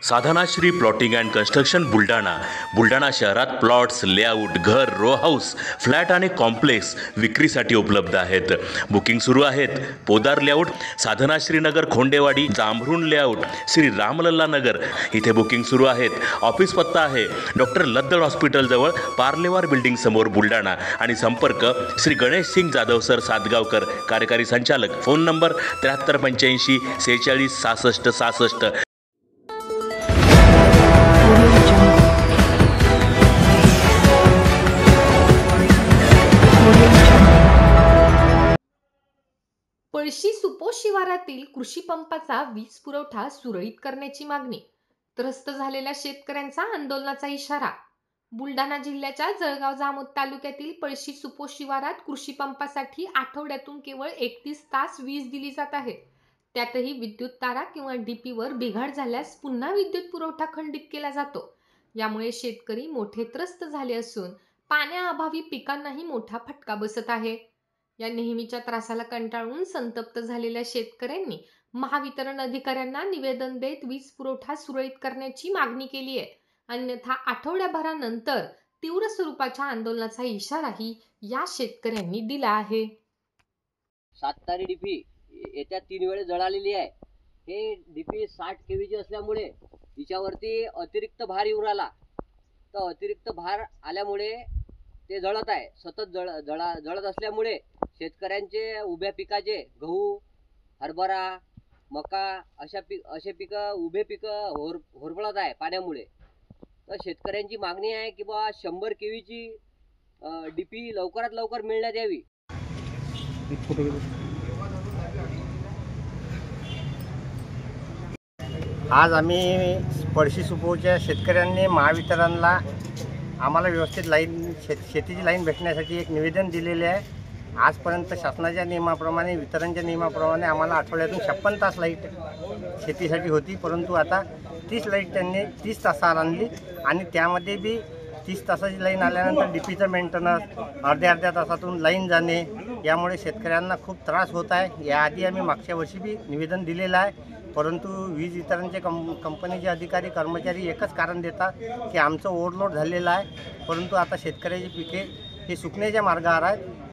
Sadhanashri plotting and construction Buldhana शहरात plots, layout, घर, row house, flat आणि कॉम्प्लेक्स विक्रीसाठी उपलब्ध आहेत. बुकिंग सुरू आहेत. पोदार लेआउट, साधनाश्री नगर, खोंडेवाडी, जांभरुण लेआउट, श्री रामलल्ला नगर इथे बुकिंग सुरू आहेत. ऑफिस पत्ता आहे डॉक्टर लद्दड हॉस्पिटल जवळ, पार्लेवार बिल्डिंग समोर, बुलढाणा. आणि संपर्क श्री गणेश सिंग जाधव सर सातगावकर, कार्यकारी संचालक. Phone number 7385 46 66 66. पळशी सुपोष शिवारातील कृषी पंपाचा वीज पुरवठा सुरळीत करण्याची मागणी. त्रस्त झालेल्या शेतकऱ्यांचा आंदोलनाचा इशारा. बुलढाणा जिल्ह्याच्या जळगाव जामोद तालुक्यातील पळशी सुपोष शिवारात कृषी पंपासाठी आठवड्यातून केवळ 31 तास वीज दिली जात आहे. त्यातही विद्युत तारा किंवा डीपीवर बिघाड झाल्यास पुन्हा विद्युत पुरवठा खंडित केला जातो. यामुळे शेतकरी मोठे त्रस्त झाले असून पाण्याअभावी पिकांनाही मोठा फटका बसत आहे. या नेहमीच्या त्रासाला कंटाळून संतप्त झालेल्या शेतकऱ्यांनी महावितरण अधिकाऱ्यांना निवेदन देत वीज पुरवठा सुरळीत करण्याची मागणी केली आहे. अन्यथा आठवड्याभरानंतर तीव्र स्वरूपाच्या आंदोलनाचा इशाराही या शेतकऱ्यांनी दिला आहे. 7 तारी डीपी येत्या 3 वेळेस जळालेली आहे. हे डीपी 60 केवीची असल्यामुळे तिच्यावरती अतिरिक्त भार येऊन राहिला. तर अतिरिक्त भार आल्यामुळे ते जळत आहे. सतत जळत असल्यामुळे शेतकऱ्यांचे उभ्या पिकाचे गहू, हरभरा, मका असे पिकं उभे पिकं होरपळत आहे पाण्यामुळे. तर शेतकऱ्यांची मागणी आहे की बा 100 केवीची डीपी लवकरात लवकर मिळण्यात यावी. आज आम्ही पळशी सुपोच्या शेतकऱ्यांनी महावितरणला आम्हाला व्यवस्थित लाईन शेतीची लाईन भेटण्यासाठी एक निवेदन दिलेले आहे. आजपर्यंत शासनाच्या नियमाप्रमाणे, वितरणच्या नियमाप्रमाणे आम्हाला आठवड्यातून 56 तास लाईट शेतीसाठी होती. परंतु आता 30 लाईट त्यांनी 30 तासावर आणली आणि त्यामध्ये बी 30 तासाची लाईन आल्यानंतर डीपीचं मेंटेनन्स, अर्ध्या तासातून लाईन जाणे, यामुळे शेतकऱ्यांना खूप त्रास होत आहे. याआधी आम्ही मागच्या वर्षी बी निवेदन दिलेलं आहे. परंतु वीज वितरणचे कंपनीचे अधिकारी कर्मचारी एकच कारण देतात की आमचं ओव्हरलोड झालेलं आहे. परंतु आता शेतकऱ्याची पिके हे सुकण्याच्या मार्गावर आहेत.